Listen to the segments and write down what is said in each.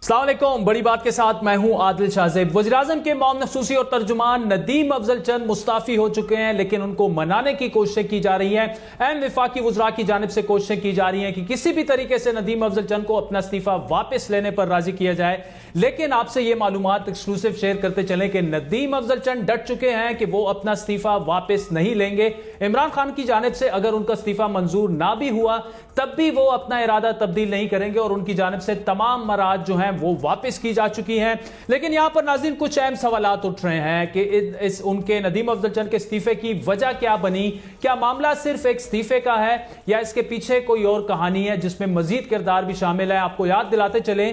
السلام علیکم، بڑی بات کے ساتھ میں ہوں عادل شاہ زیب۔ وزیراعظم کے معاون خصوصی اور ترجمان ندیم افضل چند مستعفی ہو چکے ہیں، لیکن ان کو منانے کی کوششیں کی جا رہی ہیں۔ اہم وفاقی وزراء کی جانب سے کوششیں کی جا رہی ہیں کہ کسی بھی طریقے سے ندیم افضل چند کو اپنا استعفیٰ واپس لینے پر راضی کیا جائے، لیکن آپ سے یہ معلومات ایکسکلوسیو شیئر کرتے چلیں کہ ندیم افضل چند ڈٹ چکے ہیں کہ وہ اپنا استعفیٰ واپس نہیں لیں گے۔ عمران خان کی جانب سے اگر ان کا استعفیٰ منظور نہ بھی ہوا تب بھی وہ اپنا ارادہ تبدیل نہیں کریں گے، اور ان کی جانب سے تمام مراعات جو ہیں وہ واپس کی جا چکی ہیں۔ لیکن یہاں پر ناظرین کچھ اہم سوالات اٹھ رہے ہیں کہ ان کے ندیم افضل چند کے استعفے کی وجہ کیا بنی؟ کیا معاملہ صرف ایک استعفے کا ہے یا اس کے پیچھے کوئی اور کہانی ہے جس میں مزید کردار بھی شامل ہے؟ آپ کو یاد دلاتے چلیں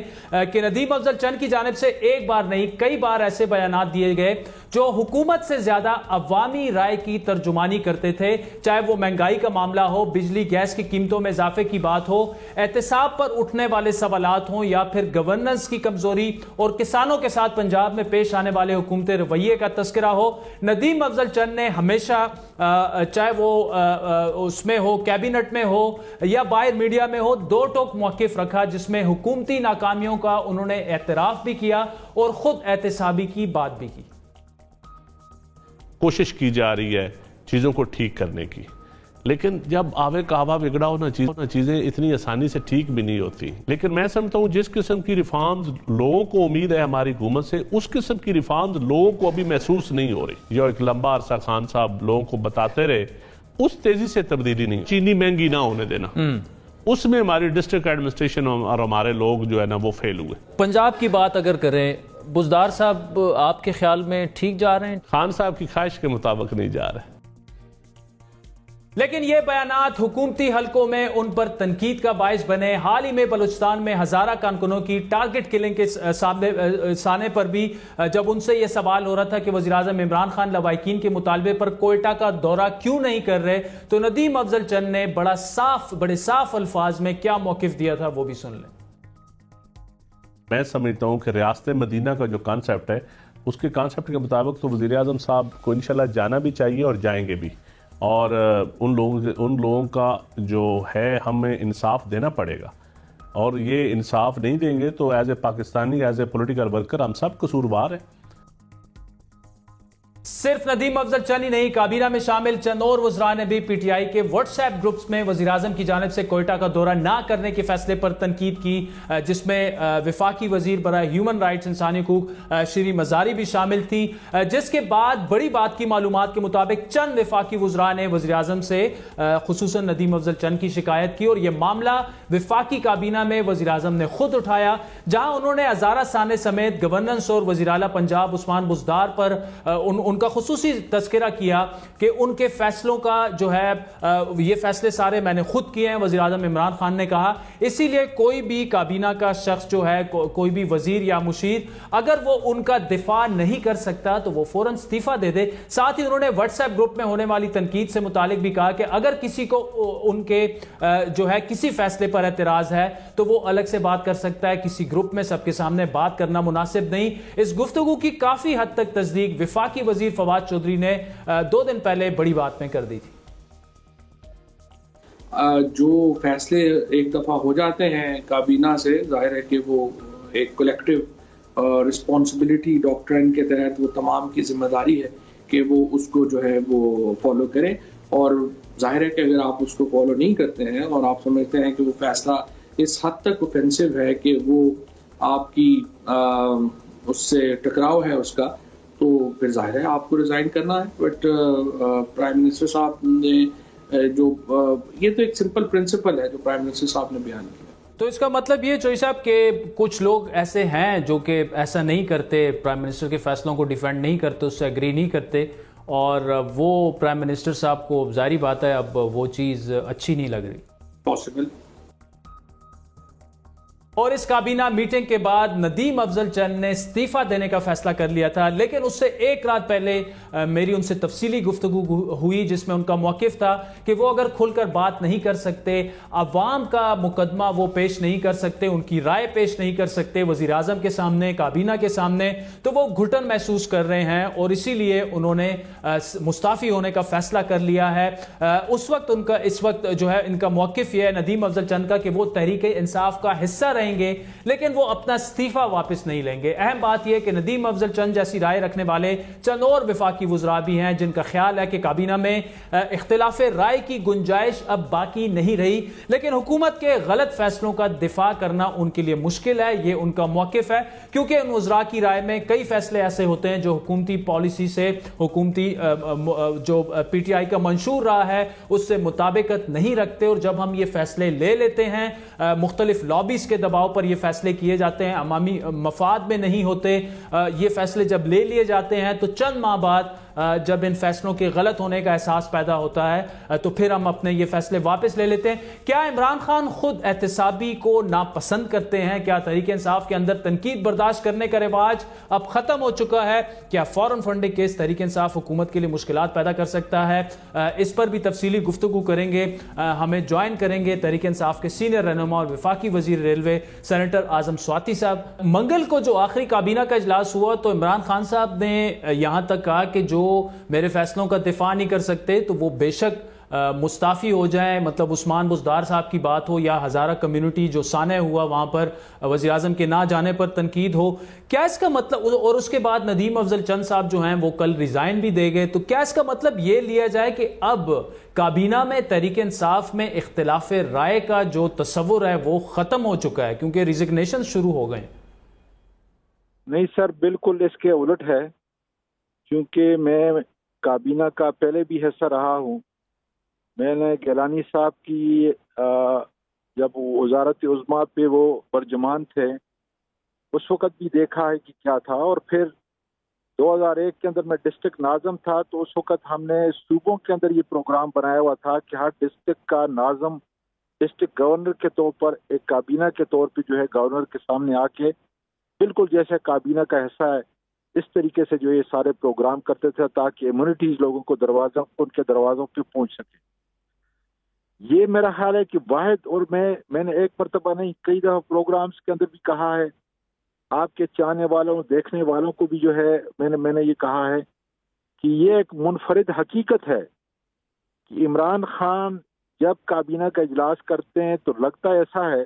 کہ ندیم افضل چند کی جانب سے ایک بار نہیں کئی بار ایسے بیانات دیے گئے جو حکومت سے زیادہ عوامی رائے کی ترجمانی کرتے تھے، چاہے وہ مہنگائی کا معاملہ ہو، بجلی گیس کی قیمتوں میں اضافے کی بات ہو، احتساب پر اٹھنے والے سوالات ہوں، یا پھر گورننس کی کمزوری اور کسانوں کے ساتھ پنجاب میں پیش آنے والے حکومتی رویے کا تذکرہ ہو۔ ندیم افضل چند نے ہمیشہ چاہے وہ اس میں ہو، کیبنٹ میں ہو یا باہر میڈیا میں ہو، دو ٹوک موقف رکھا جس میں حکومتی ناکامیوں کا انہوں نے اعتراف بھی کیا اور خود احتسابی کی بات بھی کی۔ کوشش کی جا رہی ہے چیزوں کو ٹھیک کرنے کی، لیکن جب آوے کعبہ بگڑا ہونا چیزیں اتنی آسانی سے ٹھیک بھی نہیں ہوتی۔ لیکن میں سمجھتا ہوں جس قسم کی ریفارمز لوگوں کو امید ہے ہماری حکومت سے، اس قسم کی ریفارمز لوگوں کو ابھی محسوس نہیں ہو رہی۔ جو ایک لمبا عرصہ خان صاحب لوگوں کو بتاتے رہے، اس تیزی سے تبدیلی نہیں۔ چینی مہنگی نہ ہونے دینا، اس میں ہماری ڈسٹرکٹ ایڈمنسٹریشن اور ہمارے لوگ جو ہے نا وہ فیل ہوئے۔ پنجاب کی بات اگر کریں، بزدار صاحب آپ کے خیال میں ٹھیک جا رہے ہیں؟ خان صاحب کی خواہش کے مطابق نہیں جا رہے۔ لیکن یہ بیانات حکومتی حلقوں میں ان پر تنقید کا باعث بنے۔ حال ہی میں بلوچستان میں ہزارہ کارکنوں کی ٹارگٹ کلنگ کے سامنے پر بھی جب ان سے یہ سوال ہو رہا تھا کہ وزیراعظم عمران خان لواحقین کے مطالبے پر کوئٹہ کا دورہ کیوں نہیں کر رہے، تو ندیم افضل چند نے بڑے صاف الفاظ میں کیا موقف دیا تھا، وہ بھی سن لیں۔ میں سمجھتا ہوں کہ ریاست مدینہ کا جو کانسیپٹ ہے، اس کے کانسیپٹ کے مطابق تو وزیراعظم صاحب کو انشاءاللہ جانا بھی چاہیے اور جائیں گے بھی، اور ان لوگوں کا جو ہے ہمیں انصاف دینا پڑے گا، اور یہ انصاف نہیں دیں گے تو as a Pakistani, as a political worker ہم سب قصوروار ہیں۔ صرف ندیم افضل چند ہی نہیں، کابینہ میں شامل چند اور وزراء نے بھی پی ٹی آئی کے واٹس ایپ گروپس میں وزیراعظم کی جانب سے کوئٹہ کا دورہ نہ کرنے کے فیصلے پر تنقید کی، جس میں وفاقی وزیر برائے ہیومن رائٹس انسانی حقوق شری مزاری بھی شامل تھی، جس کے بعد بڑی بات کی معلومات کے مطابق چند وفاقی وزراء نے وزیراعظم سے خصوصاً ندیم افضل چند کی شکایت کی، اور یہ معاملہ وفاقی کابینہ میں وزیراعظم نے خود اٹھایا، جہاں انہوں نے ہزارہ ثانے سمیت گورننس اور وزیر اعلیٰ پنجاب عثمان بزدار پر ان کا خصوصی تذکرہ کیا کہ ان کے فیصلوں کا جو ہے یہ فیصلے سارے میں نے خود کیے ہیں۔ وزیر اعظم عمران خان نے کہا اسی لیے کوئی بھی کابینہ کا شخص جو ہے، کوئی بھی وزیر یا مشیر، اگر وہ ان کا دفاع نہیں کر سکتا تو وہ فوراً استعفیٰ دے دے۔ ساتھ ہی انہوں نے واٹس ایپ گروپ میں ہونے والی تنقید سے متعلق بھی کہا کہ اگر کسی کو ان کے جو ہے کسی فیصلے پر اعتراض ہے تو وہ الگ سے بات کر سکتا ہے، کسی گروپ میں سب کے سامنے بات کرنا مناسب نہیں۔ اس گفتگو کی کافی حد تک تصدیق وفاقی وزیر فواد چودھری نے 2 دن پہلے بڑی بات میں کر دی تھی۔ جو فیصلے ایک دفعہ ہو جاتے ہیں کابینہ سے، ظاہر ہے کہ وہ ایک کولیکٹیو رسپانسبلٹی ڈاکٹرن کے تحت وہ تمام کی ذمہ داری ہے کہ وہ اس کو جو ہے وہ فالو کریں، اور ظاہر ہے کہ اگر آپ اس کو فالو نہیں کرتے ہیں اور آپ سمجھتے ہیں کہ وہ فیصلہ اس حد تک اوفینسو ہے کہ وہ آپ کی اس سے ٹکراؤ ہے اس کا، تو پھر ظاہر ہے آپ کو ریزائن کرنا ہے۔ بٹ پرائم منسٹر صاحب نے جو یہ تو ایک سمپل پرنسپل ہے جو پرائم منسٹر صاحب نے بیان کیا۔ تو اس کا مطلب یہ چوئی صاحب کہ کچھ لوگ ایسے ہیں جو کہ ایسا نہیں کرتے، پرائم منسٹر کے فیصلوں کو ڈیفینڈ نہیں کرتے، اس سے ایگری نہیں کرتے، اور وہ پرائم منسٹر صاحب کو ظاہری بات ہے اب وہ چیز اچھی نہیں لگ رہی۔ پاسبل۔ اور اس کابینہ میٹنگ کے بعد ندیم افضل چند نے استعفیٰ دینے کا فیصلہ کر لیا تھا، لیکن اس سے ایک رات پہلے میری ان سے تفصیلی گفتگو ہوئی جس میں ان کا موقف تھا کہ وہ اگر کھل کر بات نہیں کر سکتے، عوام کا مقدمہ وہ پیش نہیں کر سکتے، ان کی رائے پیش نہیں کر سکتے وزیر اعظم کے سامنے، کابینہ کے سامنے، تو وہ گھٹن محسوس کر رہے ہیں، اور اسی لیے انہوں نے مستعفی ہونے کا فیصلہ کر لیا ہے۔ اس وقت جو ہے ان کا موقف یہ ہے ندیم افضل چند کا کہ وہ تحریک انصاف کا حصہ رہے رہیں گے لیکن وہ اپنا استعفیٰ واپس نہیں لیں گے۔ اہم بات یہ کہ ندیم افضل چند جیسی رائے رکھنے والے چند اور وفاقی وزراء بھی ہیں جن کا خیال ہے کہ کابینہ میں اختلاف رائے کی گنجائش اب باقی نہیں رہی، لیکن حکومت کے غلط فیصلوں کا دفاع کرنا ان کے لیے مشکل ہے، یہ ان کا موقف ہے، کیونکہ ان وزراء کی رائے میں کئی فیصلے ایسے ہوتے ہیں جو حکومتی پالیسی سے، حکومتی جو پی ٹی آئی کا منشور رہا ہے اس سے مطابقت نہیں رکھتے، اور جب ہم یہ فیصلے لے لیتے ہیں مختلف لابیز کے دباؤ پر یہ فیصلے کیے جاتے ہیں، عوامی مفاد میں نہیں ہوتے، یہ فیصلے جب لے لیے جاتے ہیں تو چند ماہ بعد جب ان فیصلوں کے غلط ہونے کا احساس پیدا ہوتا ہے تو پھر ہم اپنے یہ فیصلے واپس لے لیتے ہیں۔ کیا عمران خان خود احتسابی کو ناپسند کرتے ہیں؟ کیا تحریک انصاف کے اندر تنقید برداشت کرنے کا رواج اب ختم ہو چکا ہے؟ کیا فورن فنڈنگ کیس تحریک انصاف حکومت کے لیے مشکلات پیدا کر سکتا ہے؟ اس پر بھی تفصیلی گفتگو کریں گے۔ ہمیں جوائن کریں گے تحریک انصاف کے سینئر رہنما اور وفاقی وزیر ریلوے سینیٹر اعظم سواتی صاحب۔ منگل کو جو آخری کابینہ کا اجلاس ہوا تو عمران خان صاحب نے یہاں تک کہا کہ جو میرے فیصلوں کا دفاع نہیں کر سکتے تو وہ بے شک مستعفی ہو جائیں، مطلب عثمان بزدار صاحب کی بات ہو یا ہزارہ کمیونٹی جو سانحہ ہوا وہاں پر وزیر اعظم کے نہ جانے پر تنقید ہو، کیا اس کا مطلب، اور اس کے بعد ندیم افضل چند صاحب جو ہیں وہ کل ریزائن بھی دے گئے، تو کیا اس کا مطلب یہ لیا جائے کہ اب کابینہ میں تحریک انصاف میں اختلاف رائے کا جو تصور ہے وہ ختم ہو چکا ہے کیونکہ ریزگنیشن شروع ہو گئے؟ نہیں سر، بالکل اس کے الٹ ہے، کیونکہ میں کابینہ کا پہلے بھی حصہ رہا ہوں۔ میں نے گیلانی صاحب کی جب وزارت عظمیٰ پہ وہ برجمان تھے اس وقت بھی دیکھا ہے کہ کیا تھا، اور پھر 2001 کے اندر میں ڈسٹرکٹ ناظم تھا تو اس وقت ہم نے صوبوں کے اندر یہ پروگرام بنایا ہوا تھا کہ ہر ڈسٹرکٹ کا ناظم ڈسٹرکٹ گورنر کے طور پر ایک کابینہ کے طور پہ جو ہے گورنر کے سامنے آ کے بالکل جیسے کابینہ کا حصہ ہے اس طریقے سے جو یہ سارے پروگرام کرتے تھے تاکہ امیونٹیز لوگوں کو ان کے دروازوں پہ پہنچ سکے۔ یہ میرا خیال ہے کہ واحد، اور میں نے ایک مرتبہ نہیں کئی دفعہ پروگرامز کے اندر بھی کہا ہے، آپ کے چاہنے والوں دیکھنے والوں کو بھی جو ہے میں نے یہ کہا ہے کہ یہ ایک منفرد حقیقت ہے کہ عمران خان جب کابینہ کا اجلاس کرتے ہیں تو لگتا ایسا ہے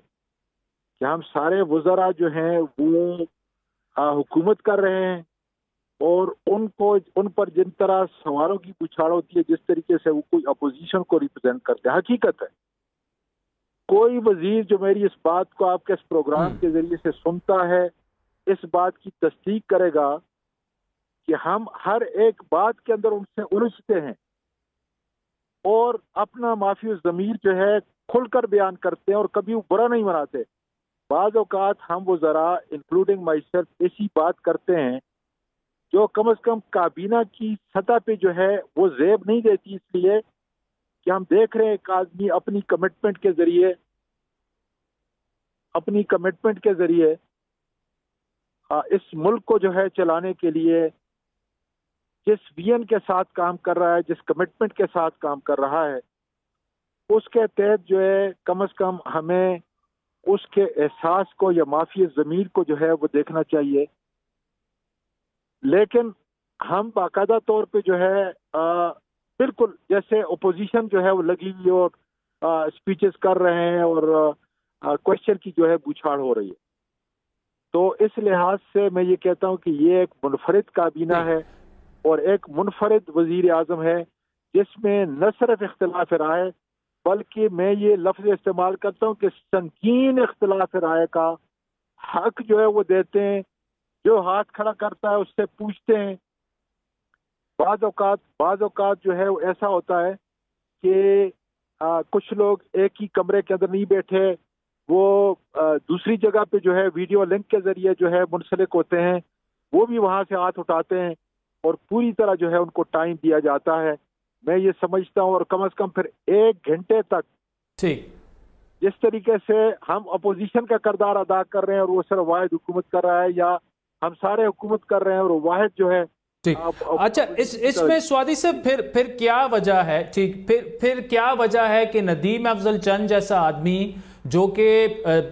کہ ہم سارے وزراء جو ہیں وہ حکومت کر رہے ہیں، اور ان پر جن طرح سوالوں کی بچھاڑ ہوتی ہے جس طریقے سے وہ کوئی اپوزیشن کو ریپرزینٹ کرتے ہیں۔ حقیقت ہے کوئی وزیر جو میری اس بات کو آپ کے اس پروگرام کے ذریعے سے سنتا ہے اس بات کی تصدیق کرے گا کہ ہم ہر ایک بات کے اندر ان سے الجھتے ہیں اور اپنا معافی الضمیر جو ہے کھل کر بیان کرتے ہیں اور کبھی وہ برا نہیں مناتے۔ بعض اوقات ہم وزراء انکلوڈنگ مائی سیلف ایسی بات کرتے ہیں جو کم از کم کابینہ کی سطح پہ جو ہے وہ زیب نہیں دیتی، اس لیے کہ ہم دیکھ رہے ہیں ایک آدمی اپنی کمٹمنٹ کے ذریعے اس ملک کو جو ہے چلانے کے لیے جس ویژن کے ساتھ کام کر رہا ہے، جس کمٹمنٹ کے ساتھ کام کر رہا ہے، اس کے تحت جو ہے کم از کم ہمیں اس کے احساس کو یا معافی ضمیر کو جو ہے وہ دیکھنا چاہیے۔ لیکن ہم باقاعدہ طور پہ جو ہے بالکل جیسے اپوزیشن جو ہے وہ لگی ہوئی اور اسپیچز کر رہے ہیں اور کوشچن کی جو ہے بچھاڑ ہو رہی ہے، تو اس لحاظ سے میں یہ کہتا ہوں کہ یہ ایک منفرد کابینہ ہے اور ایک منفرد وزیر اعظم ہے جس میں نہ صرف اختلاف رائے بلکہ میں یہ لفظ استعمال کرتا ہوں کہ سنگین اختلاف رائے کا حق جو ہے وہ دیتے ہیں۔ جو ہاتھ کھڑا کرتا ہے اس سے پوچھتے ہیں۔ بعض اوقات جو ہے وہ ایسا ہوتا ہے کہ کچھ لوگ ایک ہی کمرے کے اندر نہیں بیٹھے، وہ دوسری جگہ پہ جو ہے ویڈیو لنک کے ذریعے جو ہے منسلک ہوتے ہیں، وہ بھی وہاں سے ہاتھ اٹھاتے ہیں اور پوری طرح جو ہے ان کو ٹائم دیا جاتا ہے۔ میں یہ سمجھتا ہوں، اور کم از کم پھر 1 گھنٹے تک جس طریقے سے ہم اپوزیشن کا کردار ادا کر رہے ہیں اور وہ صرف واحد حکومت کر رہا ہے، یا ہم سارے حکومت کر رہے ہیں اور واحد جو ہے اچھا اس میں سوادی سے پھر کیا وجہ ہے، ٹھیک، پھر کیا وجہ ہے کہ ندیم افضل چند جیسا آدمی جو کہ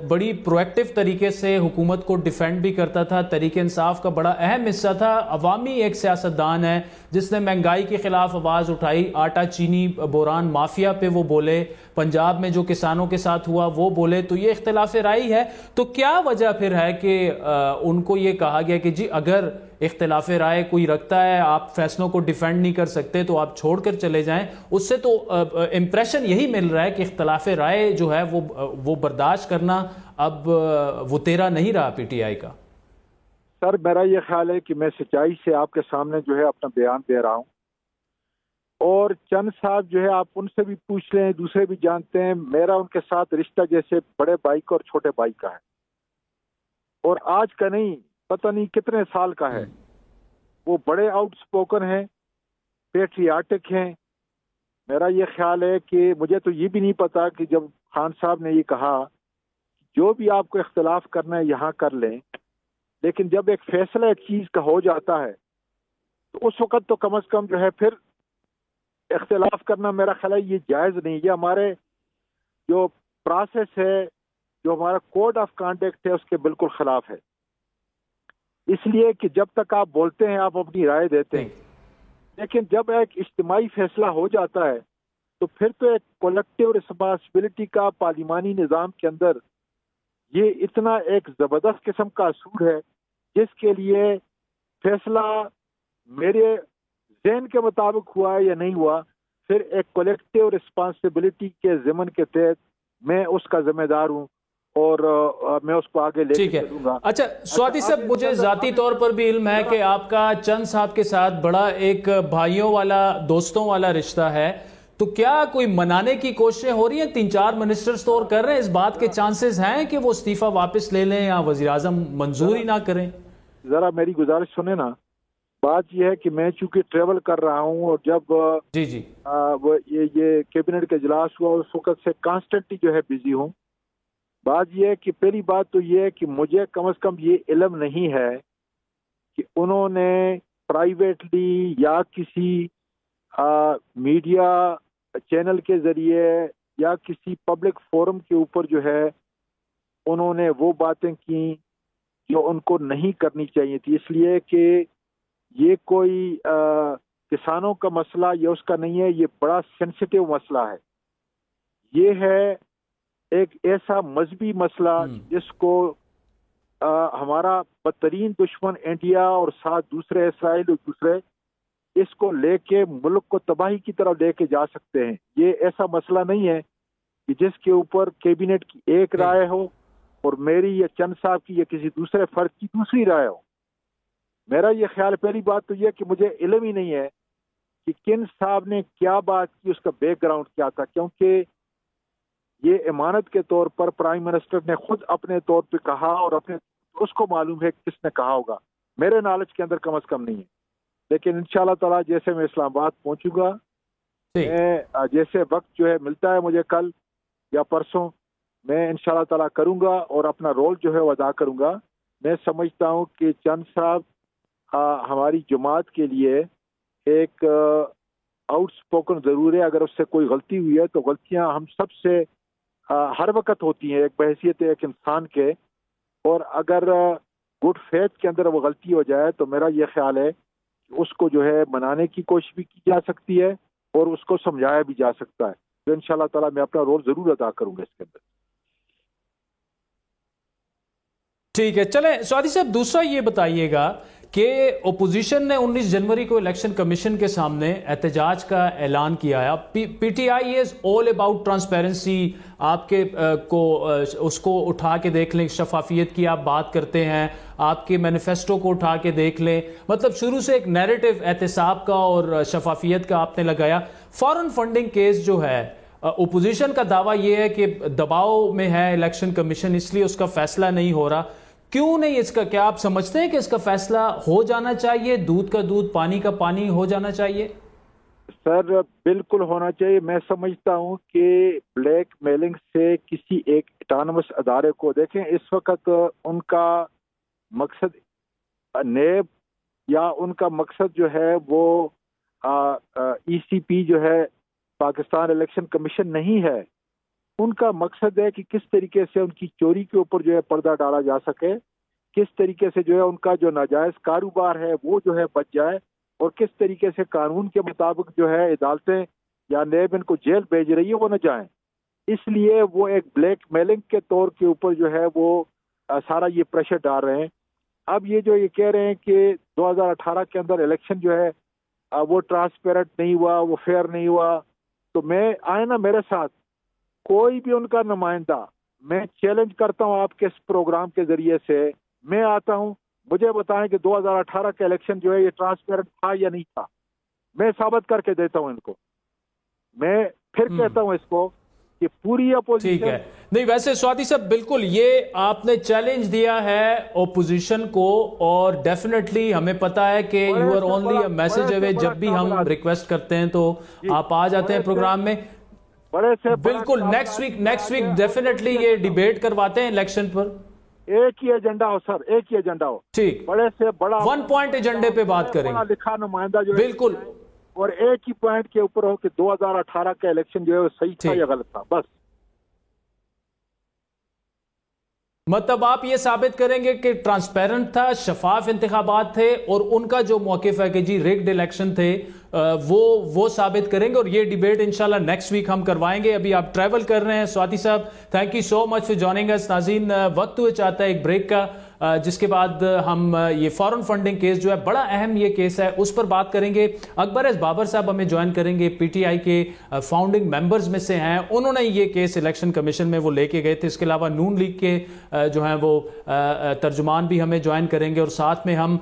بڑی پرویکٹیو طریقے سے حکومت کو ڈیفینڈ بھی کرتا تھا، تحریک انصاف کا بڑا اہم حصہ تھا، عوامی ایک سیاستدان ہے جس نے مہنگائی کے خلاف آواز اٹھائی، آٹا چینی بحران مافیا پہ وہ بولے، پنجاب میں جو کسانوں کے ساتھ ہوا وہ بولے، تو یہ اختلاف رائے ہے۔ تو کیا وجہ پھر ہے کہ ان کو یہ کہا گیا کہ جی اگر اختلاف رائے کوئی رکھتا ہے، آپ فیصلوں کو ڈیفینڈ نہیں کر سکتے تو آپ چھوڑ کر چلے جائیں؟ اس سے تو امپریشن یہی مل رہا ہے کہ اختلاف رائے جو ہے وہ برداشت کرنا اب وہ تیرا نہیں رہا پی ٹی آئی کا۔ سر میرا یہ خیال ہے کہ میں سچائی سے آپ کے سامنے جو ہے اپنا بیان دے رہا ہوں، اور چند صاحب جو ہے آپ ان سے بھی پوچھ لیں، دوسرے بھی جانتے ہیں، میرا ان کے ساتھ رشتہ جیسے بڑے بھائی کا اور چھوٹے بھائی کا ہے، اور آج کا نہیں پتہ نہیں کتنے سال کا ہے۔ وہ بڑے آؤٹ سپوکن ہیں، پیٹریاٹک ہیں۔ میرا یہ خیال ہے کہ مجھے تو یہ بھی نہیں پتا کہ جب خان صاحب نے یہ کہا جو بھی آپ کو اختلاف کرنا ہے یہاں کر لیں، لیکن جب ایک فیصلہ ایک چیز کا ہو جاتا ہے تو اس وقت تو کم از کم جو ہے پھر اختلاف کرنا میرا خیال ہے یہ جائز نہیں۔ یہ ہمارے جو پروسیس ہے، جو ہمارا کوڈ آف کانڈکٹ ہے، اس کے بالکل خلاف ہے۔ اس لیے کہ جب تک آپ بولتے ہیں آپ اپنی رائے دیتے ہیں، لیکن جب ایک اجتماعی فیصلہ ہو جاتا ہے تو پھر تو ایک کولیکٹیو رسپانسبلٹی کا پارلیمانی نظام کے اندر یہ اتنا ایک زبردست قسم کا اصول ہے جس کے لیے فیصلہ میرے ذہن کے مطابق ہوا ہے یا نہیں ہوا، پھر ایک کولیکٹیو رسپانسبلٹی کے ضمن کے تحت میں اس کا ذمہ دار ہوں اور میں اس کو آگے لے کے چلوں گا۔ اچھا سوادی صاحب، مجھے ذاتی طور پر بھی علم ہے کہ آپ کا چند صاحب کے ساتھ بڑا ایک بھائیوں والا دوستوں والا رشتہ ہے، تو کیا کوئی منانے کی کوششیں ہو رہی ہیں؟ 3-4 منسٹرز تو اور کر رہے ہیں، اس بات کے چانسز ہیں کہ وہ استعفیٰ واپس لے لیں یا وزیراعظم منظور ہی نہ کریں؟ ذرا میری گزارش سنیں نا، بات یہ ہے کہ میں چونکہ ٹریول کر رہا ہوں اور جب یہ کیبنٹ کا اجلاس ہوا اس وقت سے کانسٹنٹلی جو ہے بزی ہوں۔ بات یہ ہے کہ پہلی بات تو یہ ہے کہ مجھے کم از کم یہ علم نہیں ہے کہ انہوں نے پرائیویٹلی یا کسی میڈیا چینل کے ذریعے یا کسی پبلک فورم کے اوپر جو ہے انہوں نے وہ باتیں کی جو ان کو نہیں کرنی چاہیے تھی، اس لیے کہ یہ کوئی کسانوں کا مسئلہ یا اس کا نہیں ہے، یہ بڑا سینسٹیو مسئلہ ہے۔ یہ ہے ایک ایسا مذہبی مسئلہ جس کو ہمارا بدترین دشمن انڈیا اور ساتھ دوسرے اسرائیل اور دوسرے اس کو لے کے ملک کو تباہی کی طرف لے کے جا سکتے ہیں۔ یہ ایسا مسئلہ نہیں ہے کہ جس کے اوپر کیبنٹ کی ایک رائے ہو اور میری یا چند صاحب کی یا کسی دوسرے فرد کی دوسری رائے ہو۔ میرا یہ خیال، پہلی بات تو یہ کہ مجھے علم ہی نہیں ہے کہ کن صاحب نے کیا بات کی، اس کا بیک گراؤنڈ کیا تھا، کیونکہ یہ امانت کے طور پر پرائم منسٹر نے خود اپنے طور پہ کہا اور اس کو معلوم ہے کس نے کہا ہوگا، میرے نالج کے اندر کم از کم نہیں ہے۔ لیکن انشاءاللہ تعالیٰ جیسے میں اسلام آباد پہنچوں گا، میں جیسے وقت جو ہے ملتا ہے مجھے کل یا پرسوں، میں انشاءاللہ تعالیٰ کروں گا اور اپنا رول جو ہے وہ ادا کروں گا۔ میں سمجھتا ہوں کہ چند صاحب ہماری جماعت کے لیے ایک آؤٹ سپوکن ضرور ہے، اگر اس سے کوئی غلطی ہوئی ہے تو غلطیاں ہم سب سے ہر وقت ہوتی ہیں ایک بحیثیت ایک انسان کے، اور اگر گڈ فیتھ کے اندر وہ غلطی ہو جائے تو میرا یہ خیال ہے کہ اس کو جو ہے منانے کی کوشش بھی کی جا سکتی ہے اور اس کو سمجھایا بھی جا سکتا ہے، تو انشاءاللہ تعالیٰ میں اپنا رول ضرور ادا کروں گا اس کے اندر۔ ٹھیک ہے، چلیں سعودی صاحب، دوسرا یہ بتائیے گا کہ اپوزیشن نے 19 جنوری کو الیکشن کمیشن کے سامنے احتجاج کا اعلان کیا ہے۔ P T I is all about transparency, آپ کے کو اس کو اٹھا کے دیکھ لیں، شفافیت کی آپ بات کرتے ہیں، آپ کے مینیفیسٹو کو اٹھا کے دیکھ لیں، مطلب شروع سے ایک نیریٹو احتساب کا اور شفافیت کا آپ نے لگایا۔ فارن فنڈنگ کیس جو ہے، اپوزیشن کا دعویٰ یہ ہے کہ دباؤ میں ہے الیکشن کمیشن، اس لیے اس کا فیصلہ نہیں ہو رہا۔ کیوں نہیں اس کا؟ کیا آپ سمجھتے ہیں کہ اس کا فیصلہ ہو جانا چاہیے، دودھ کا دودھ پانی کا پانی ہو جانا چاہیے؟ سر بالکل ہونا چاہیے۔ میں سمجھتا ہوں کہ بلیک میلنگ سے کسی ایک اٹانومس ادارے کو، دیکھیں اس وقت ان کا مقصد نیب یا ان کا مقصد جو ہے وہ ای سی پی جو ہے پاکستان الیکشن کمیشن نہیں ہے، ان کا مقصد ہے کہ کس طریقے سے ان کی چوری کے اوپر جو ہے پردہ ڈالا جا سکے، کس طریقے سے جو ہے ان کا جو ناجائز کاروبار ہے وہ جو ہے بچ جائے، اور کس طریقے سے قانون کے مطابق جو ہے عدالتیں یا نیب ان کو جیل بھیج رہی ہے وہ نہ جائیں۔ اس لیے وہ ایک بلیک میلنگ کے طور کے اوپر جو ہے وہ سارا یہ پریشر ڈال رہے ہیں۔ اب یہ جو یہ کہہ رہے ہیں کہ 2018 کے اندر الیکشن جو ہے وہ ٹرانسپیرنٹ نہیں ہوا، وہ فیئر نہیں ہوا، تو میں آئے نا میرے ساتھ کوئی بھی ان کا نمائندہ، میں چیلنج کرتا ہوں آپ کے اس پروگرام کے ذریعے سے، میں آتا ہوں، مجھے بتائیں کہ 2018 کا الیکشن جو ہے یہ ٹرانسپیرنٹ تھا یا نہیں تھا، میں ثابت کر کے دیتا ہوں ان کو۔ میں پھر کہتا ہوں اس کو کہ پوری اپوزیشن، ٹھیک ہے، نہیں ویسے سوادی صاحب بالکل یہ آپ نے چیلنج دیا ہے اپوزیشن کو، اور ڈیفینیٹلی ہمیں پتا ہے کہ you are only a message away, جب بھی ہم ریکویسٹ کرتے ہیں تو آپ آ جاتے ہیں پروگرام میں۔ بالکل نیکسٹ ویک ڈیفینیٹلی یہ ڈیبیٹ کرواتے ہیں الیکشن پر، ایک ہی ایجنڈا ہو سر، ایک ہی ایجنڈا ہو، ٹھیک، بڑے سے بڑا 1 پوائنٹ ایجنڈے پہ بات کریں گے، لکھا نمائندہ جو بالکل، اور ایک ہی پوائنٹ کے اوپر ہو کہ 2018 کا الیکشن جو ہے وہ صحیح تھا یا غلط تھا، بس۔ مطلب آپ یہ ثابت کریں گے کہ ٹرانسپیرنٹ تھا، شفاف انتخابات تھے، اور ان کا جو موقف ہے کہ جی ریگڈ الیکشن تھے وہ ثابت کریں گے، اور یہ ڈیبیٹ انشاءاللہ نیکسٹ ویک ہم کروائیں گے۔ ابھی آپ ٹریول کر رہے ہیں سوادی صاحب، thank you so much for joining اس۔ ناظرین وقت ہوئے چاہتا ہے ایک بریک کا، جس کے بعد ہم یہ فارن فنڈنگ کیس جو ہے بڑا اہم یہ کیس ہے اس پر بات کریں گے۔ اکبر ایس بابر صاحب ہمیں جوائن کریں گے، پی ٹی آئی کے فاؤنڈنگ ممبرز میں سے ہیں، انہوں نے یہ کیس الیکشن کمیشن میں وہ لے کے گئے تھے۔ اس کے علاوہ نون لیگ کے جو ہیں وہ ترجمان بھی ہمیں جوائن کریں گے، اور ساتھ میں ہم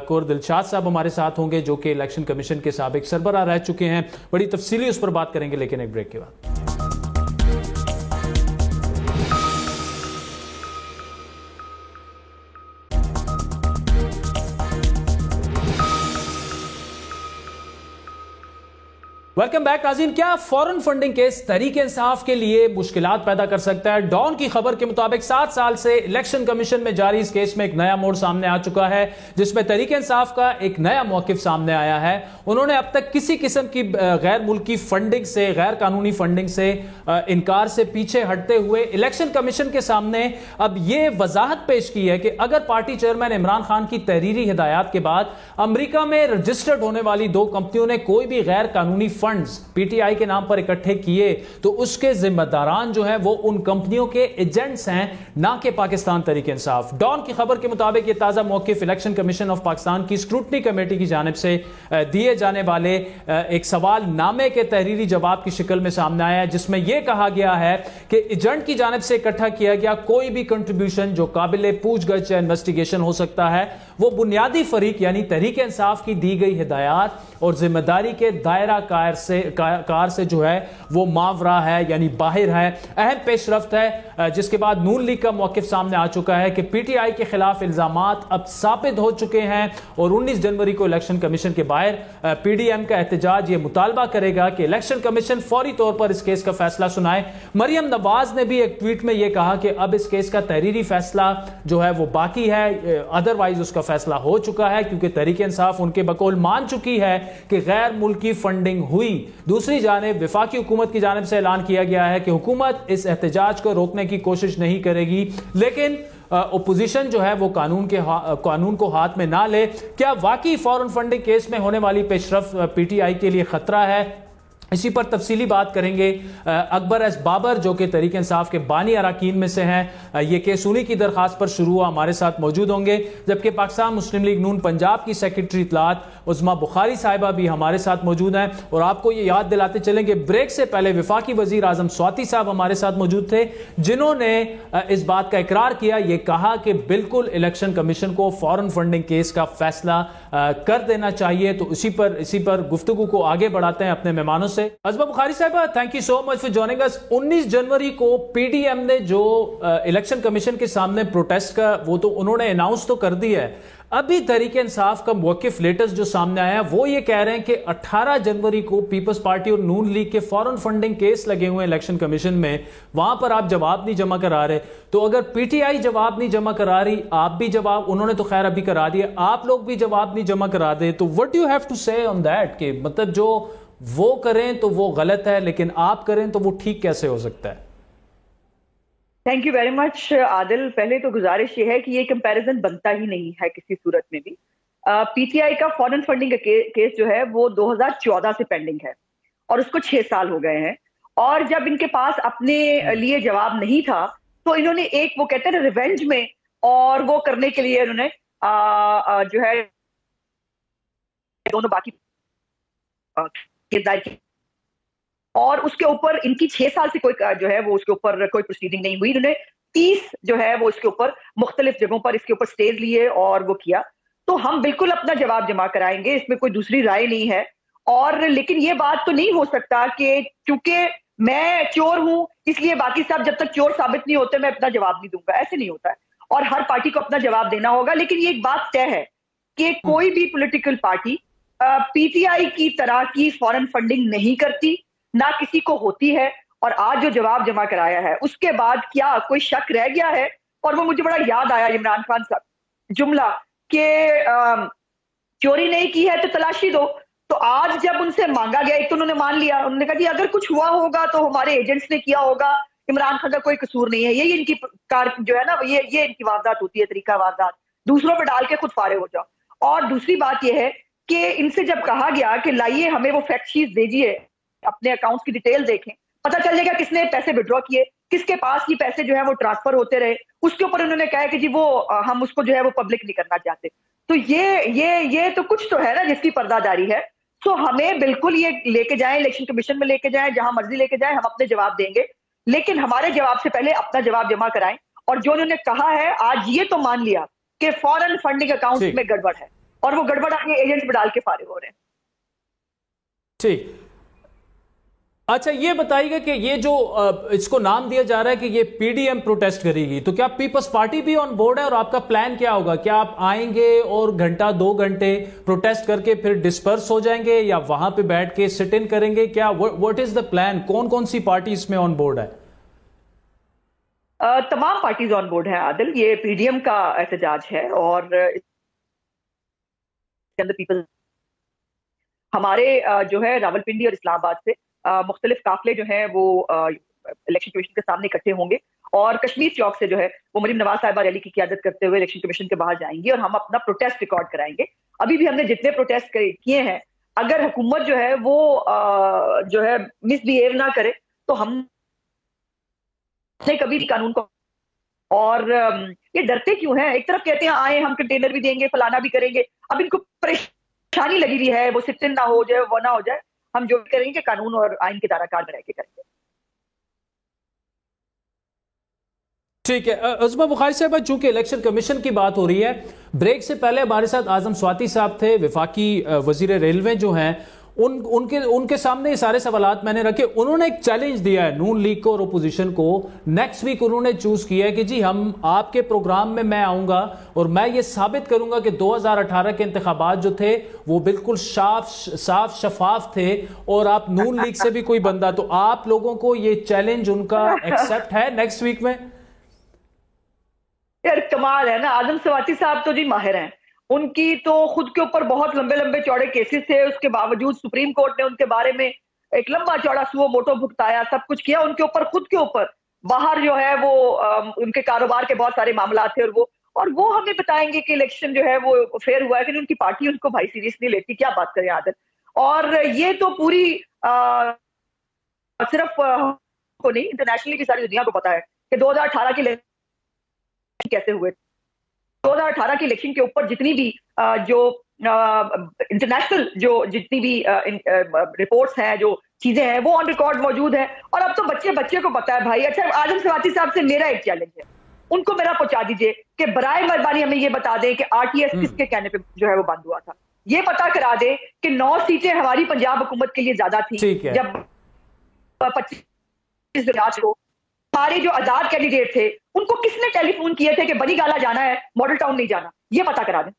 کور دلشاد صاحب ہمارے ساتھ ہوں گے جو کہ الیکشن کمیشن کے سابق سربراہ رہ چکے ہیں، بڑی تفصیلی اس پر بات کریں گے، لیکن ایک بریک کے بعد۔ ویلکم بیک ناظرین، کیا فورن فنڈنگ کیس تحریک انصاف کے لیے مشکلات پیدا کر سکتا ہے؟ ڈان کی خبر کے مطابق 7 سال سے الیکشن کمیشن میں جاری اس کیس میں ایک نیا موڑ سامنے آ چکا ہے، جس میں تحریک انصاف کا ایک نیا موقف سامنے آیا ہے۔ انہوں نے اب تک کسی قسم کی غیر ملکی فنڈنگ سے، غیر قانونی فنڈنگ سے انکار سے پیچھے ہٹتے ہوئے الیکشن کمیشن کے سامنے اب یہ وضاحت پیش کی ہے کہ اگر پارٹی چیئرمین عمران خان کی تحریری ہدایات کے بعد امریکہ میں رجسٹرڈ ہونے والی 2 کمپنیوں نے کوئی بھی غیر قانونی فنڈز پی ٹی آئی کے نام پر اکٹھے کیے تو اس کے ذمہ داران جو ہیں وہ ان کمپنیوں کے ایجنٹس ہیں، نہ کہ پاکستان تحریک انصاف۔ ڈان کی خبر کے مطابق یہ تازہ موقف الیکشن کمیشن آف پاکستان کی اسکروٹنی کمیٹی کی جانب سے دیے جانے والے ایک سوال نامے کے تحریری جواب کی شکل میں سامنے آیا ہے، جس میں یہ کہا گیا ہے کہ ایجنٹ کی جانب سے اکٹھا کیا گیا کوئی بھی کنٹریبیوشن جو قابل پوچھ گچھ یا انویسٹیگیشن ہو سکتا ہے وہ بنیادی فریق یعنی تحریک انصاف کی دی گئی ہدایات اور ذمہ داری کے دائرہ کار سے جو ہے وہ ماورا ہے، یعنی باہر ہے۔ اہم پیش رفت ہے جس کے بعد نون لیگ کا موقف سامنے آ چکا ہے کہ پی ٹی آئی کے خلاف الزامات اب ثابت ہو چکے ہیں، اور 19 جنوری کو الیکشن کمیشن کے باہر پی ڈی ایم کا احتجاج یہ مطالبہ کرے گا کہ الیکشن کمیشن فوری طور پر اس کیس کا فیصلہ سنائے۔ مریم نواز نے بھی ایک ٹویٹ میں یہ کہا کہ اب اس کیس کا تحریری فیصلہ جو ہے وہ باقی ہے، ادروائز اس کا فیصلہ ہو چکا ہے، کیونکہ تحریک انصاف ان کے بقول مان چکی ہے کہ غیر ملکی فنڈنگ ہوئی۔ دوسری جانب وفاقی حکومت کی جانب سے اعلان کیا گیا ہے کہ حکومت اس احتجاج کو روکنے کی کوشش نہیں کرے گی، لیکن اپوزیشن جو ہے وہ قانون کو ہاتھ میں نہ لے۔ کیا واقعی فورن فنڈنگ کیس میں ہونے والی پیش رفت پی ٹی آئی کے لیے خطرہ ہے؟ اسی پر تفصیلی بات کریں گے۔ اکبر ایس بابر جو کہ تحریک انصاف کے بانی اراکین میں سے ہیں، یہ کیس انہی کی درخواست پر شروع ہوا، ہمارے ساتھ موجود ہوں گے، جبکہ پاکستان مسلم لیگ نون پنجاب کی سیکرٹری اطلاعات عظمیٰ بخاری صاحبہ بھی ہمارے ساتھ موجود ہیں۔ اور آپ کو یہ یاد دلاتے چلیں کہ بریک سے پہلے وفاقی وزیر اعظم سواتی صاحب ہمارے ساتھ موجود تھے، جنہوں نے اس بات کا اقرار کیا، یہ کہا کہ بالکل الیکشن کمیشن کو فورن فنڈنگ کیس کا فیصلہ کر دینا چاہیے۔ تو اسی پر گفتگو کو آگے بڑھاتے ہیں اپنے مہمانوں سے۔ عظمیٰ بخاری صاحبہ، thank you so much for joining اس۔ 19 جنوری کو پی ڈی ایم نے جو الیکشن کمیشن کے سامنے پروٹیسٹ کا وہ تو انہوں نے اناؤنس تو کر دی ہے، ابھی تحریک انصاف کا موقف لیٹسٹ جو سامنے آیا وہ یہ کہہ رہے ہیں کہ 18 جنوری کو پیپلز پارٹی اور نون لیگ کے فورن فنڈنگ کیس لگے ہوئے الیکشن کمیشن میں، وہاں پر آپ جواب نہیں جمع کرا رہے، تو اگر پی ٹی آئی جواب نہیں جمع کرا رہی، آپ بھی جواب، انہوں نے تو خیر ابھی کرا دیا، آپ لوگ بھی جواب نہیں جمع کرا دے، تو what do you have to say on that؟ کہ مطلب جو وہ کریں تو وہ غلط ہے لیکن آپ کریں تو وہ ٹھیک کیسے ہو سکتا ہے؟ تھینک یو ویری مچ عادل. پہلے تو گزارش یہ ہے کہ یہ کمپیریزن بنتا ہی نہیں ہے کسی صورت میں بھی. پی ٹی آئی کا فارن فنڈنگ کا کیس جو ہے وہ 2014 سے پینڈنگ ہے اور اس کو 6 سال ہو گئے ہیں. اور جب ان کے پاس اپنے لیے جواب نہیں تھا تو انہوں نے ایک وہ کہتے ہیں ریونج میں اور وہ کرنے کے لیے انہوں نے جو ہے دونوں باقی اور اس کے اوپر ان کی 6 سال سے کوئی جو ہے وہ اس کے اوپر کوئی پروسیڈنگ نہیں ہوئی. انہوں نے 30 جو ہے وہ اس کے اوپر مختلف جگہوں پر اس کے اوپر سٹیز لیے اور وہ کیا. تو ہم بالکل اپنا جواب جمع کرائیں گے, اس میں کوئی دوسری رائے نہیں ہے. اور لیکن یہ بات تو نہیں ہو سکتا کہ چونکہ میں چور ہوں اس لیے باقی صاحب جب تک چور ثابت نہیں ہوتے میں اپنا جواب نہیں دوں گا. ایسے نہیں ہوتا ہے, اور ہر پارٹی کو اپنا جواب دینا ہوگا. لیکن یہ ایک بات طے ہے کہ کوئی بھی political party P T I کی طرح کی فارن فنڈنگ نہیں کرتی, نہ کسی کو ہوتی ہے. اور آج جو جواب جمع کرایا ہے اس کے بعد کیا کوئی شک رہ گیا ہے؟ اور وہ مجھے بڑا یاد آیا عمران خان صاحب جملہ کہ چوری نہیں کی ہے تو تلاشی دو. تو آج جب ان سے مانگا گیا, ایک تو انہوں نے مان لیا, انہوں نے کہا جی اگر کچھ ہوا ہوگا تو ہمارے ایجنٹس نے کیا ہوگا, عمران خان کا کوئی قصور نہیں ہے. یہی ان کی کار جو ہے نا یہ ان کی واردات ہوتی ہے, طریقہ واردات, دوسروں پہ ڈال کے خود فارغ ہو جاؤ. اور دوسری بات یہ ہے کہ ان سے جب کہا گیا کہ لائیے ہمیں وہ فیکٹ شیٹ دیجیے, اپنے اکاؤنٹس کی ڈیٹیل دیکھیں, پتہ چل جائے گا کس نے پیسے وڈرا کیے, کس کے پاس یہ پیسے جو ہے وہ ٹرانسفر ہوتے رہے. اس کے اوپر انہوں نے کہا کہ جی وہ ہم اس کو جو ہے وہ پبلک نہیں کرنا چاہتے. تو یہ تو کچھ تو ہے نا جس کی پردہ داری ہے. تو ہمیں بالکل یہ لے کے جائیں, الیکشن کمیشن میں لے کے جائیں, جہاں مرضی لے کے جائیں, ہم اپنے جواب دیں گے. لیکن ہمارے جواب سے پہلے اپنا جواب جمع کرائیں. اور جو انہوں نے کہا ہے آج یہ تو مان لیا کہ فارن فنڈنگ اکاؤنٹ میں گڑبڑ ہے اور وہ گڑبڑ اپنے ایجنٹس میں ڈال کے فارغ ہو رہے ہیں. ٹھیک, اچھا یہ بتائیے گا کہ یہ جو اس کو نام دیا جا رہا ہے کہ یہ پی ڈی ایم پروٹیسٹ کرے گی, تو کیا پیپلز پارٹی بھی آن بورڈ ہے؟ اور آپ کا پلان کیا ہوگا؟ کیا آپ آئیں گے اور گھنٹہ 2 گھنٹے پروٹیسٹ کر کے پھر ڈسپرس ہو جائیں گے, یا وہاں پہ بیٹھ کے سٹ ان کریں گے؟ کیا واٹ از دا پلان؟ کون کون سی پارٹی اس میں آن بورڈ ہے؟ تمام پارٹیز آن بورڈ ہیں عادل. یہ پی ڈی ایم کا احتجاج ہے اور ہمارے جو ہے راولپنڈی اور اسلام آباد سے مختلف قافلے جو ہیں وہ الیکشن کمیشن کے سامنے اکٹھے ہوں گے, اور کشمیر چوک سے جو ہے وہ مریم نواز صاحبہ ریلی کی قیادت کرتے ہوئے الیکشن کمیشن کے باہر جائیں گے اور ہم اپنا پروٹیسٹ ریکارڈ کرائیں گے. ابھی بھی ہم نے جتنے پروٹیسٹ کیے ہیں, اگر حکومت جو ہے وہ جو ہے مس بیہیو نہ کرے تو ہم نے کبھی قانون کو, اور یہ ڈرتے کیوں ہیں؟ ایک طرف کہتے ہیں آئے ہم کنٹینر بھی دیں گے, فلانا بھی کریں گے. اب ان کو پریشانی لگی ہوئی ہے, وہ سٹ ان نہ ہو جائے, وہ نہ ہو جائے. ہم جو بھی کریں گے قانون اور آئین کے دائرہ کار میں رہ کے کریں گے. ٹھیک ہے. عظمہ بخاری صاحبہ, چونکہ الیکشن کمیشن کی بات ہو رہی ہے, بریک سے پہلے ہمارے ساتھ اعظم سواتی صاحب تھے, وفاقی وزیر ریلوے جو ہیں, ان کے سامنے یہ سارے سوالات میں نے رکھے. انہوں نے ایک چیلنج دیا ہے نون لیگ کو اور اپوزیشن کو. نیکسٹ ویک انہوں نے چوز کیا ہے کہ جی ہم آپ کے پروگرام میں آؤں گا اور میں یہ ثابت کروں گا کہ 2018 کے انتخابات جو تھے وہ بالکل صاف شفاف تھے اور آپ نون لیگ سے بھی کوئی بندہ. تو آپ لوگوں کو یہ چیلنج ان کا ایکسپٹ ہے نیکسٹ ویک میں؟ یار کمال ہے نا, اعظم سواتی صاحب تو جی ماہر ہیں. ان کی تو خود کے اوپر بہت لمبے لمبے چوڑے کیسز تھے, اس کے باوجود سپریم کورٹ نے ان کے بارے میں ایک لمبا چوڑا سو موٹو بھگتایا, سب کچھ کیا ان کے اوپر. خود کے اوپر باہر جو ہے وہ ان کے کاروبار کے بہت سارے معاملات تھے, اور وہ ہمیں بتائیں گے کہ الیکشن جو ہے وہ فیئر ہوا ہے کہ ان کی پارٹی ان کو بھائی سیریس نہیں لیتی. کیا بات کریں عادل. اور یہ تو پوری صرف کو نہیں, انٹرنیشنلی بھی ساری دنیا کو پتا ہے کہ 2018 کی کیسے ہوئے. 2018 کی الیکشن کے اوپر جتنی بھی جو انٹرنیشنل جو جتنی بھی رپورٹس ہیں, جو چیزیں ہیں, وہ آن ریکارڈ موجود ہیں. اور اب تو بچے کو پتا ہے بھائی. اچھا اعظم سواتی صاحب سے میرا ایک چیلنج ہے, ان کو میرا پہنچا دیجئے کہ برائے مہربانی ہمیں یہ بتا دیں کہ آر ٹی ایس کس کے کہنے پہ جو ہے وہ بند ہوا تھا. یہ پتا کرا دے کہ 9 سیٹیں ہماری پنجاب حکومت کے لیے زیادہ تھی جب 25 کو ہمارے جو آزاد کینڈیڈیٹ تھے ان کو کس نے ٹیلی فون کیے تھے کہ بنی گالا جانا ہے, ماڈل ٹاؤن نہیں جانا. یہ پتا کرا دیں.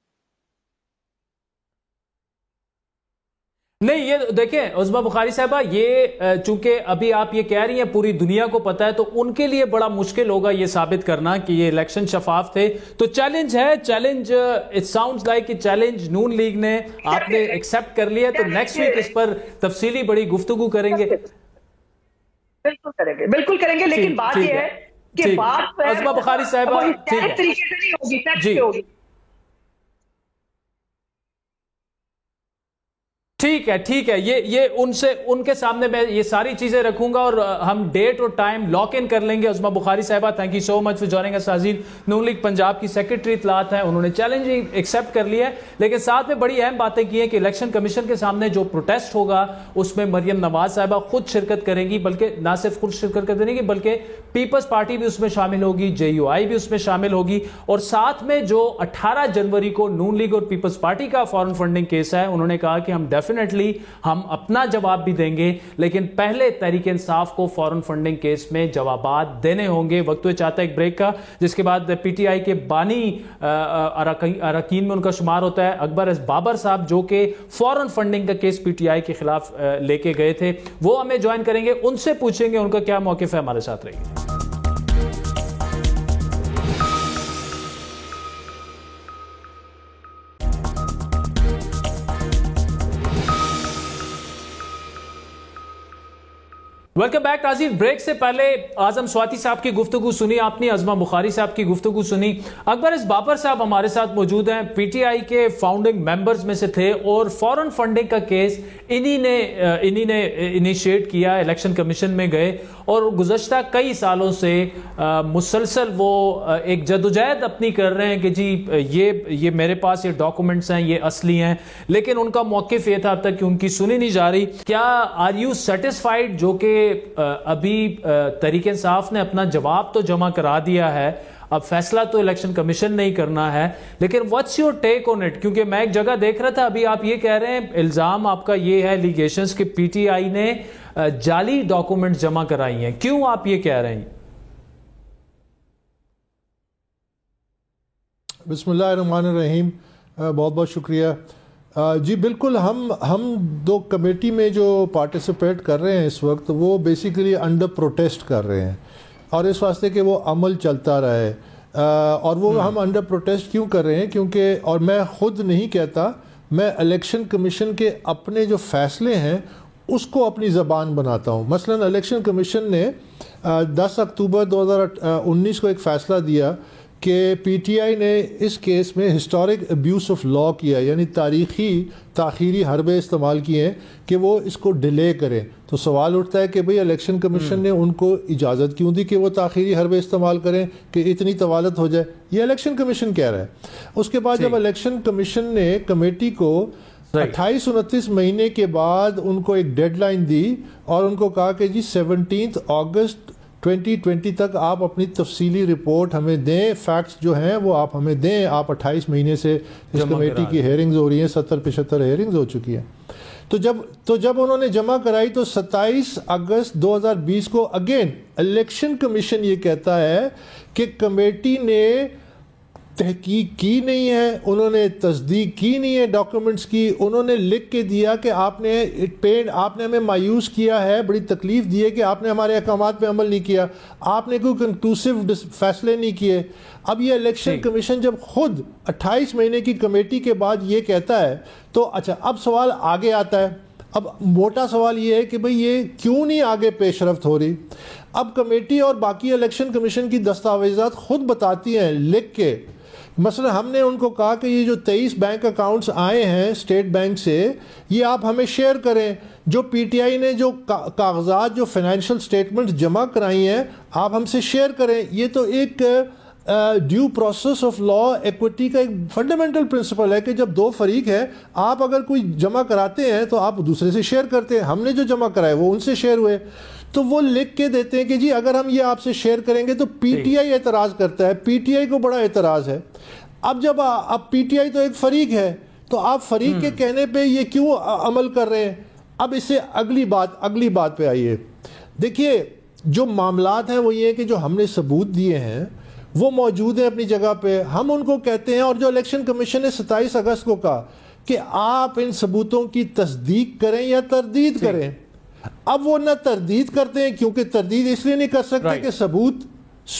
نہیں یہ دیکھیں عظمہ بخاری صاحبہ, یہ چونکہ ابھی آپ یہ کہہ رہی ہیں پوری دنیا کو پتا ہے, تو ان کے لیے بڑا مشکل ہوگا یہ ثابت کرنا کہ یہ الیکشن شفاف تھے. تو چیلنج ہے, چیلنج اٹ ساؤنڈز لائک کہ چیلنج نون لیگ نے آپ نے ایکسپٹ کر لیا, تو نیکسٹ ویک اس پر تفصیلی بڑی گفتگو کریں گے. بالکل کریں گے, لیکن بات یہ ہے کہ بات عظما بخاری صاحبہ طریقے سے نہیں ہوگی، ٹیکس پہ ہوگی. ٹھیک ہے، یہ ان کے سامنے میں یہ ساری چیزیں رکھوں گا اور ہم ڈیٹ اور ٹائم لاک ان کر لیں گے. عظما بخاری صاحبہ thank you so much for joining اس. ناظرین، نون لیگ پنجاب کی سیکرٹری اطلاعات ہیں، انہوں نے چیلنج ایکسیپٹ کر لیا ہے، لیکن ساتھ میں بڑی اہم باتیں کی ہیں کہ الیکشن کمیشن کے سامنے جو پروٹیسٹ ہوگا اس میں مریم نواز صاحبہ خود شرکت کریں گی، بلکہ نہ صرف خود شرکت کریں گی بلکہ پیپلز پارٹی بھی اس میں شامل ہوگی، JUI بھی اس میں شامل ہوگی، اور ساتھ میں جو 18 جنوری کو نون لیگ اور پیپلز پارٹی کا فارن فنڈنگ کیس ہے، انہوں نے کہا کہ ہم ڈیفینیٹلی ہم اپنا جواب بھی دیں گے، لیکن پہلے تحریک انصاف کو فارن فنڈنگ کیس میں جوابات دینے ہوں گے. وقت چاہتا ہے ایک بریک کا، جس کے بعد PTI کے بانی اراکین میں ان کا شمار ہوتا ہے اکبر ایس بابر صاحب، جو کہ فارن فنڈنگ کا کیس PTI کے خلاف لے کے گئے تھے، وہ ہمیں جوائن کریں گے، ان سے پوچھیں گے ان کا کیا موقف ہے. ہمارے ساتھ رہیے. ویلکم بیک ناظرین. بریک سے پہلے اعظم سواتی صاحب کی گفتگو سنی آپ نے، عظما بخاری صاحب کی گفتگو سنی. اکبر ایس بابر صاحب ہمارے ساتھ موجود ہیں، PTI کے فاؤنڈنگ ممبرز میں سے تھے، اور فارن فنڈنگ کا کیس انہی نے انیشیٹ کیا. الیکشن کمیشن میں گئے اور گزشتہ کئی سالوں سے مسلسل وہ ایک جدوجہد اپنی کر رہے ہیں کہ جی یہ میرے پاس یہ ڈاکومنٹس ہیں، یہ اصلی ہیں، لیکن ان کا موقف یہ تھا اب تک کہ ان کی سنی نہیں جا رہی. کیا آر یو سیٹسفائیڈ، جو کہ ابھی تحریک انصاف نے اپنا جواب تو جمع کرا دیا ہے، اب فیصلہ تو الیکشن کمیشن نہیں کرنا ہے، لیکن what's your take on it؟ کیونکہ میں ایک جگہ دیکھ رہا تھا، ابھی آپ یہ کہہ رہے ہیں، الزام آپ کا یہ ہے، لیگیشنز کہ PTI نے جعلی ڈاکومنٹ جمع کرائی ہیں. کیوں آپ یہ کہہ رہے ہیں؟ بسم اللہ الرحمن الرحیم. بہت بہت شکریہ. جی بالکل، ہم دو کمیٹی میں جو پارٹیسپیٹ کر رہے ہیں اس وقت، وہ بیسیکلی انڈر پروٹیسٹ کر رہے ہیں، اور اس واسطے کہ وہ عمل چلتا رہے. اور وہ ہم انڈر پروٹیسٹ کیوں کر رہے ہیں؟ کیونکہ، اور میں خود نہیں کہتا، میں الیکشن کمیشن کے اپنے جو فیصلے ہیں اس کو اپنی زبان بناتا ہوں. مثلا الیکشن کمیشن نے 10 اکتوبر 2019 کو ایک فیصلہ دیا کہ PTI نے اس کیس میں ہسٹورک ابیوس آف لا کیا، یعنی تاخیری حربے استعمال کیے ہیں کہ وہ اس کو ڈیلے کریں. تو سوال اٹھتا ہے کہ بھئی الیکشن کمیشن نے ان کو اجازت کیوں دی کہ وہ تاخیری حربے استعمال کریں کہ اتنی طوالت ہو جائے؟ یہ الیکشن کمیشن کہہ رہا ہے. اس کے بعد جب الیکشن کمیشن نے کمیٹی کو 28-29 مہینے کے بعد ان کو ایک ڈیڈ لائن دی اور ان کو کہا کہ جی 17 اگست 2020 تک آپ اپنی تفصیلی رپورٹ ہمیں دیں، فیکٹس جو ہیں وہ آپ ہمیں دیں. آپ 28 مہینے سے اس کمیٹی کی ہیئرنگز ہو رہی ہیں، 70-75 ہیئرنگز ہو چکی ہیں. تو جب انہوں نے جمع کرائی تو 27 اگست 2020 کو اگین الیکشن کمیشن یہ کہتا ہے کہ کمیٹی نے تحقیق کی نہیں ہے، انہوں نے تصدیق کی نہیں ہے ڈاکومنٹس کی. انہوں نے لکھ کے دیا کہ آپ نے ہمیں مایوس کیا ہے، بڑی تکلیف دی ہے کہ آپ نے ہمارے احکامات پہ عمل نہیں کیا، آپ نے کوئی کنکلوسیو فیصلے نہیں کیے. اب یہ الیکشن کمیشن جب خود 28 مہینے کی کمیٹی کے بعد یہ کہتا ہے تو اچھا، اب سوال آگے آتا ہے. اب موٹا سوال یہ ہے کہ بھئی یہ کیوں نہیں آگے پیش رفت ہو رہی؟ اب کمیٹی اور باقی الیکشن کمیشن کی دستاویزات خود بتاتی ہیں لکھ کے. مثلا ہم نے ان کو کہا کہ یہ جو 23 بینک اکاؤنٹس آئے ہیں اسٹیٹ بینک سے، یہ آپ ہمیں شیئر کریں. جو PTI نے جو کاغذات، جو فائنینشیل سٹیٹمنٹس جمع کرائی ہیں، آپ ہم سے شیئر کریں. یہ تو ایک due process of law equity کا ایک فنڈامنٹل پرنسپل ہے کہ جب دو فریق ہیں، آپ اگر کوئی جمع کراتے ہیں تو آپ دوسرے سے شیئر کرتے ہیں. ہم نے جو جمع کرائے وہ ان سے شیئر ہوئے، تو وہ لکھ کے دیتے ہیں کہ جی اگر ہم یہ آپ سے شیئر کریں گے تو PTI اعتراض کرتا ہے. PTI کو بڑا اعتراض ہے. اب PTI تو ایک فریق ہے، تو آپ فریق کے کہنے پہ یہ کیوں عمل کر رہے ہیں؟ اب اس سے اگلی بات پہ آئیے. دیکھیے، جو معاملات ہیں وہ یہ ہے کہ جو ہم نے ثبوت دیے ہیں وہ موجود ہیں اپنی جگہ پہ، ہم ان کو کہتے ہیں. اور جو الیکشن کمیشن نے 27 اگست کو کہا کہ آپ ان ثبوتوں کی تصدیق کریں یا تردید کریں. اب وہ نہ تردید کرتے ہیں، کیونکہ تردید اس لیے نہیں کر سکتے کہ ثبوت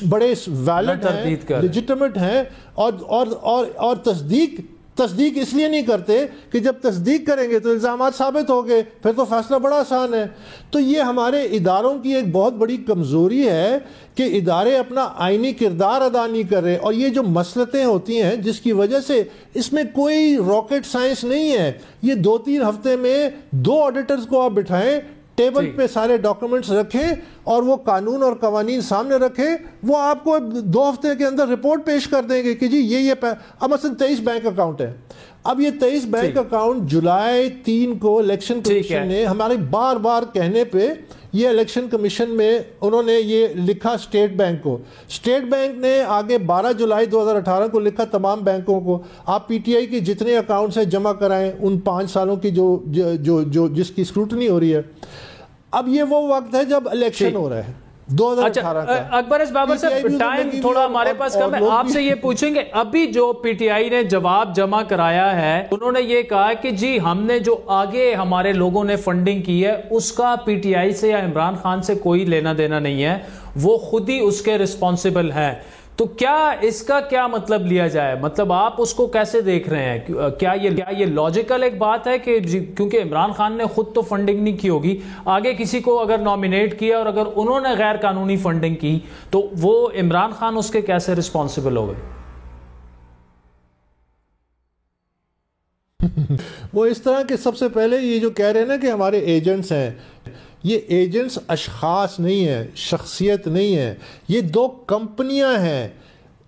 بڑے ویلڈ ہیں، لیجٹمیٹ ہیں، اور تصدیق تصدیق اس لیے نہیں کرتے کہ جب تصدیق کریں گے تو الزامات ثابت ہو گئے، پھر تو فیصلہ بڑا آسان ہے۔ تو یہ ہمارے اداروں کی ایک بہت بڑی کمزوری ہے کہ ادارے اپنا آئینی کردار ادا نہیں کر رہے، اور یہ جو مسلطیں ہوتی ہیں جس کی وجہ سے اس میں کوئی راکٹ سائنس نہیں ہے۔ یہ 2-3 ہفتے میں 2 آڈیٹرز کو آپ بٹھائیں، ٹیبل پہ سارے ڈاکومنٹس رکھیں اور وہ قانون اور قوانین سامنے رکھیں، وہ آپ کو 2 ہفتے کے اندر رپورٹ پیش کر دیں گے کہ جی یہ اب مثلا 23 بینک اکاؤنٹ ہے۔ اب یہ 23 بینک اکاؤنٹ جولائی 3 کو الیکشن کمیشن نے ہمارے بار بار کہنے پہ یہ الیکشن کمیشن میں انہوں نے یہ لکھا اسٹیٹ بینک کو، اسٹیٹ بینک نے آگے 12 جولائی 2018 کو لکھا تمام بینکوں کو، آپ پی ٹی آئی کی جتنے اکاؤنٹس ہیں جمع کرائیں ان 5 سالوں کی جو جس کی اسکروٹنی ہو رہی ہے۔ اب یہ وہ وقت ہے جب الیکشن ہو رہا ہے 2018 کا۔ اکبر اس بابر صاحب ٹائم تھوڑا ہمارے پاس کم ہے، آپ سے یہ پوچھیں گے ابھی جو پی ٹی آئی نے جواب جمع کرایا ہے، انہوں نے یہ کہا کہ جی ہم نے جو آگے ہمارے لوگوں نے فنڈنگ کی ہے اس کا پی ٹی آئی سے یا عمران خان سے کوئی لینا دینا نہیں ہے، وہ خود ہی اس کے رسپانسبل ہیں۔ تو کیا اس کا کیا مطلب لیا جائے؟ مطلب آپ اس کو کیسے دیکھ رہے ہیں؟ کیا یہ لاجیکل ایک بات ہے کہ کیونکہ عمران خان نے خود تو فنڈنگ نہیں کی ہوگی، آگے کسی کو اگر نامینیٹ کیا اور اگر انہوں نے غیر قانونی فنڈنگ کی تو وہ عمران خان اس کے کیسے رسپانسبل ہو گئے؟ وہ اس طرح کہ سب سے پہلے یہ جو کہہ رہے ہیں نا کہ ہمارے ایجنٹس ہیں، یہ ایجنٹس اشخاص نہیں ہیں، شخصیت نہیں ہے، یہ 2 کمپنیاں ہیں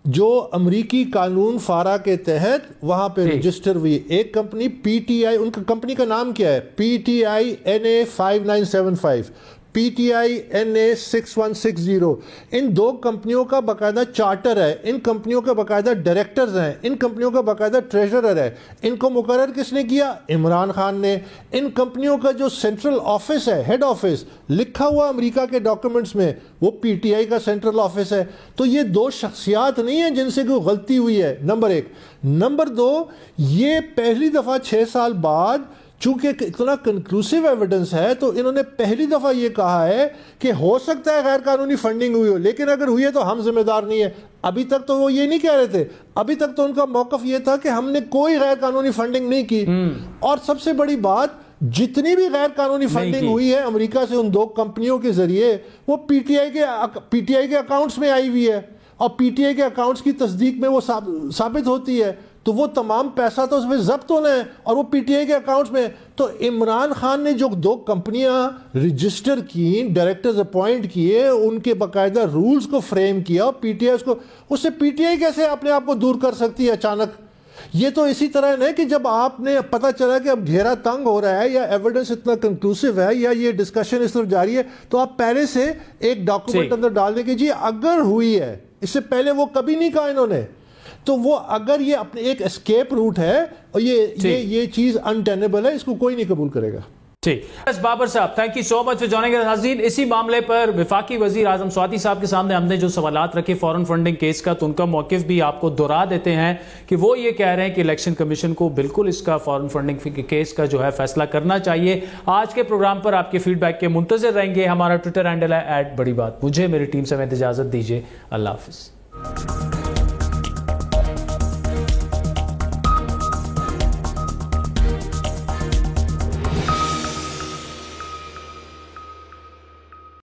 جو امریکی قانون فارا کے تحت وہاں پہ رجسٹر ہوئی۔ ایک کمپنی پی ٹی آئی، ان کا کمپنی کا نام کیا ہے؟ P T I NA 5975، P T I NA 6160۔ ان 2 کمپنیوں کا باقاعدہ چارٹر ہے، ان کمپنیوں کے باقاعدہ ڈائریکٹرز ہیں، ان کمپنیوں کا باقاعدہ ٹریجرر ہے۔ ان کو مقرر کس نے کیا؟ عمران خان نے۔ ان کمپنیوں کا جو سینٹرل آفس ہے، ہیڈ آفس لکھا ہوا امریکہ کے ڈاکومنٹس میں، وہ پی ٹی آئی کا سینٹرل آفس ہے۔ تو یہ 2 شخصیات نہیں ہیں جن سے کوئی غلطی ہوئی ہے، نمبر 1۔ نمبر 2، یہ پہلی دفعہ 6 سال بعد چونکہ اتنا کنکلوسیو ایویڈنس ہے تو انہوں نے پہلی دفعہ یہ کہا ہے کہ ہو سکتا ہے غیر قانونی فنڈنگ ہوئی ہو، لیکن اگر ہوئی ہے تو ہم ذمہ دار نہیں ہے۔ ابھی تک تو وہ یہ نہیں کہہ رہے تھے، ابھی تک تو ان کا موقف یہ تھا کہ ہم نے کوئی غیر قانونی فنڈنگ نہیں کی۔ اور سب سے بڑی بات، جتنی بھی غیر قانونی فنڈنگ ہوئی ہے امریکہ سے ان 2 کمپنیوں کے ذریعے، وہ پی ٹی آئی کے اکاؤنٹس میں آئی ہوئی ہے، اور پی ٹی آئی کے اکاؤنٹس کی تصدیق میں وہ ثابت ہوتی ہے۔ تو وہ تمام پیسہ تو اس میں ضبط ہونا ہے اور وہ پی ٹی آئی کے اکاؤنٹس میں۔ تو عمران خان نے جو 2 کمپنیاں رجسٹر کی، ڈائریکٹرز اپوائنٹ کیے، ان کے باقاعدہ رولز کو فریم کیا، اور پی ٹی آئی اس سے پی ٹی آئی کیسے اپنے آپ کو دور کر سکتی ہے اچانک؟ یہ تو اسی طرح ہے کہ جب آپ نے پتہ چلا کہ اب گھیرا تنگ ہو رہا ہے یا ایویڈنس اتنا کنکلوسیو ہے یا یہ ڈسکشن اس طرف جاری ہے، تو آپ پہلے سے ایک ڈاکومنٹ اندر ڈال دیں کہ جی اگر ہوئی ہے، اس سے پہلے وہ کبھی نہیں کہا انہوں نے۔ تو وہ اگر یہ اپنے ایک اسکیپ روٹ ہے اور یہ چیز انٹینیبل ہے، اس کو کوئی نہیں قبول کرے گا۔ ٹھیک، بابر صاحب thank you so much for joining اس۔ ناظرین، اسی معاملے پر وفاقی وزیر اعظم سواتی صاحب کے سامنے ہم نے جو سوالات رکھے فورن فنڈنگ کیس کا، تو ان کا موقف بھی آپ کو دہرا دیتے ہیں کہ وہ یہ کہہ رہے ہیں کہ الیکشن کمیشن کو بالکل اس کا فورن فنڈنگ کیس کا جو ہے فیصلہ کرنا چاہیے۔ آج کے پروگرام پر آپ کے فیڈ بیک کے منتظر رہیں گے۔ ہمارا ٹویٹر ہینڈل ہے @بڑی بات۔ مجھے میری ٹیم سمیت اجازت دیجیے، اللہ حافظ۔